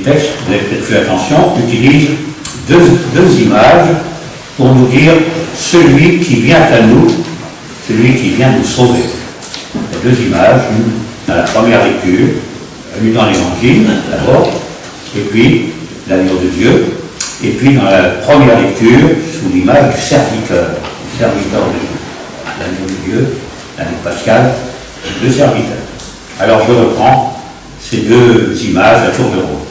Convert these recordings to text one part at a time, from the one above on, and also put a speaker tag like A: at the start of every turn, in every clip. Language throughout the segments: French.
A: texte, vous avez peut-être fait attention, utilise deux images pour nous dire celui qui vient à nous, celui qui vient nous sauver. Il y a deux images, une dans la première lecture, une dans l'Évangile d'abord, et puis l'agneau de Dieu, et puis dans la première lecture, sous l'image du serviteur de Dieu. L'agneau de Dieu, l'agneau pascal, le serviteur. Alors je reprends ces deux images à tour de rôle.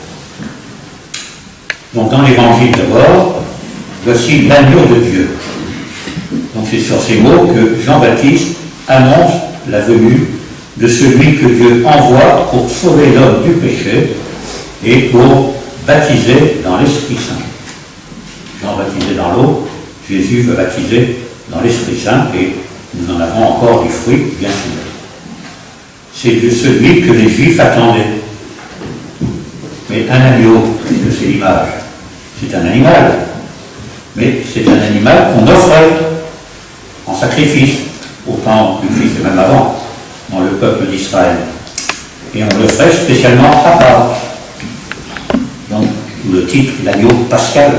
A: Donc dans l'Évangile d'abord, voici l'agneau de Dieu. Donc c'est sur ces mots que Jean-Baptiste annonce la venue de celui que Dieu envoie pour sauver l'homme du péché et pour baptiser dans l'Esprit Saint. Jean baptisé dans l'eau, Jésus veut baptiser dans l'Esprit Saint et nous en avons encore des fruits, bien sûr. C'est de celui que les Juifs attendaient. Mais un agneau, c'est l'image. C'est un animal. Mais c'est un animal qu'on offrait en sacrifice, au temps du Christ et même avant, dans le peuple d'Israël. Et on le fait spécialement à Pâques. Donc, le titre, l'agneau pascal,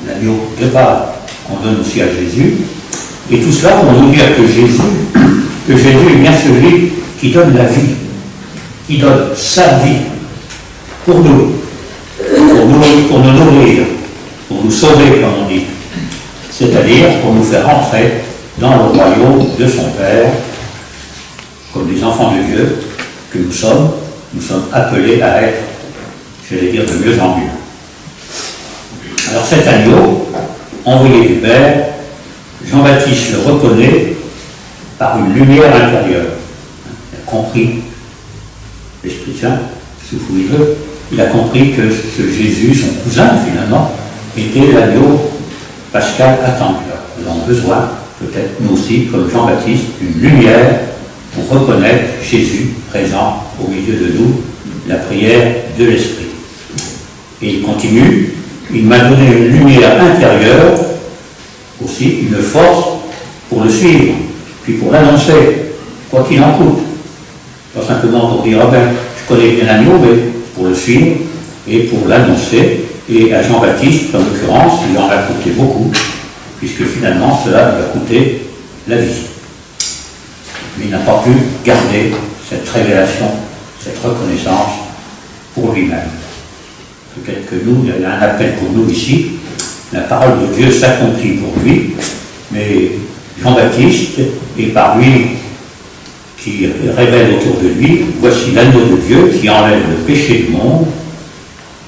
A: l'agneau de Pâques, qu'on donne aussi à Jésus. Et tout cela pour nous dire que Jésus est bien celui qui donne la vie, qui donne sa vie pour nous nourrir, pour nous sauver, comme on dit. C'est-à-dire pour nous faire entrer dans le royaume de son Père, comme des enfants de Dieu que nous sommes appelés à être, j'allais dire, de mieux en mieux. Alors cet agneau, envoyé du Père, Jean-Baptiste le reconnaît par une lumière intérieure. Il a compris, l'Esprit Saint, souffle-le, il a compris que ce Jésus, son cousin finalement, était l'agneau pascal attendu. Nous avons besoin, peut-être nous aussi, comme Jean-Baptiste, d'une lumière pour reconnaître Jésus présent au milieu de nous, la prière de l'Esprit. Et il continue, il m'a donné une lumière intérieure, aussi une force pour le suivre, puis pour l'annoncer, quoi qu'il en coûte. Pas simplement pour dire, ah ben, je connais bien l'agneau, mais pour le suivre et pour l'annoncer. Et à Jean-Baptiste, en l'occurrence, il en a coûté beaucoup, puisque finalement, cela lui a coûté la vie. Mais il n'a pas pu garder cette révélation, cette reconnaissance pour lui-même. Peut-être que nous, il y a un appel pour nous ici, la parole de Dieu s'accomplit pour lui, mais Jean-Baptiste, et par lui qui révèle autour de lui, voici l'agneau de Dieu qui enlève le péché du monde,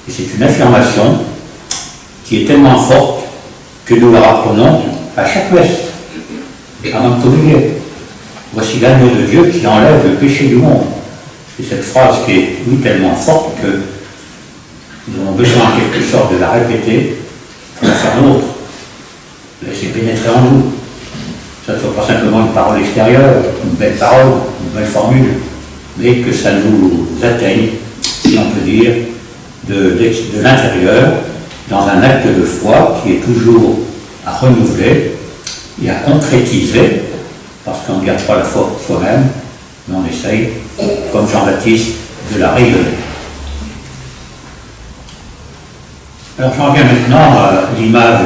A: et c'est une affirmation qui est tellement forte que nous la rapprenons à chaque messe, avant de communier. Voici l'agneau de Dieu qui enlève le péché du monde. C'est cette phrase qui est, oui, tellement forte que nous avons besoin en quelque sorte de la répéter pour la faire nôtre, laisser pénétrer en nous. Ça ne soit pas simplement une parole extérieure, une belle parole, une belle formule, mais que ça nous atteigne, si on peut dire, de l'intérieur, dans un acte de foi qui est toujours à renouveler et à concrétiser, parce qu'on ne garde pas la foi pour soi-même, mais on essaye, comme Jean-Baptiste, de la rayonner. Alors j'en reviens maintenant à l'image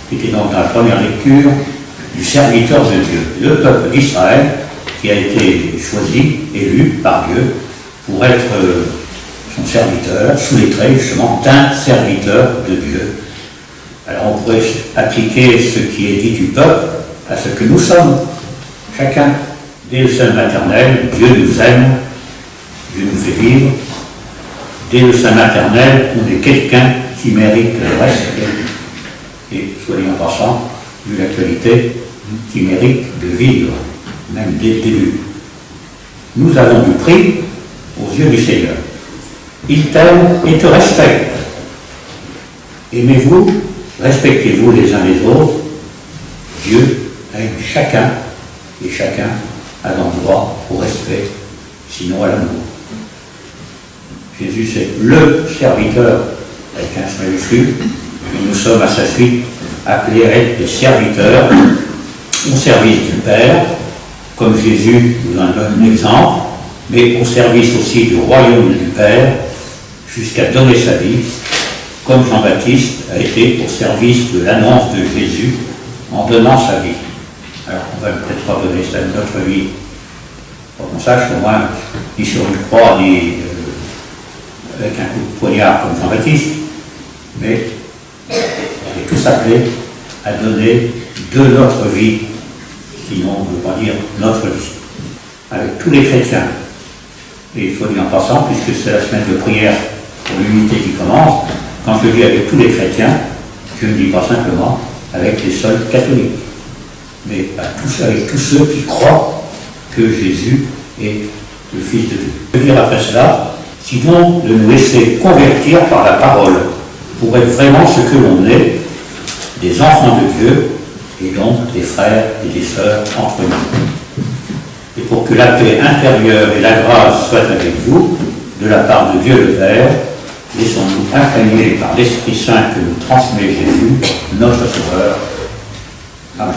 A: qui était donc dans la première lecture du serviteur de Dieu, le peuple d'Israël qui a été choisi, élu par Dieu pour être son serviteur, sous les traits justement d'un serviteur de Dieu. Alors on pourrait appliquer ce qui est dit du peuple à ce que nous sommes, chacun. Dès le sein maternel, Dieu nous aime, Dieu nous fait vivre. Dès le sein maternel, on est quelqu'un qui mérite le respect. Et, soyons passant, vu l'actualité, qui mérite de vivre, même dès le début. Nous avons du prix aux yeux du Seigneur. Il t'aime et te respecte. Aimez-vous, respectez-vous les uns les autres. Dieu aime chacun, et chacun a l'endroit au respect, sinon à l'amour. Jésus, c'est le serviteur, avec un S majuscule, et nous sommes à sa suite appelés à être des serviteurs au service du Père, comme Jésus nous en donne l'exemple, mais au service aussi du royaume du Père, jusqu'à donner sa vie, comme Jean-Baptiste a été au service de l'annonce de Jésus en donnant sa vie. Alors on ne va peut-être pas donner ça de notre vie, pour qu'on sache qu'au moins, ni sur une croix, ni avec un coup de poignard comme Jean-Baptiste, mais on est tous appelés à donner de notre vie, sinon on ne veut pas dire notre vie, avec tous les chrétiens. Et il faut dire en passant, puisque c'est la semaine de prière pour l'unité qui commence, quand je dis avec tous les chrétiens, je ne dis pas simplement avec les seuls catholiques, mais avec tous ceux qui croient que Jésus est le Fils de Dieu. Je veux dire après cela, sinon de nous laisser convertir par la parole, pour être vraiment ce que l'on est, des enfants de Dieu, et donc des frères et des sœurs entre nous. Et pour que la paix intérieure et la grâce soient avec vous, de la part de Dieu le Père, laissons-nous imprégner par l'Esprit Saint que nous transmet Jésus, notre Sauveur. Amen.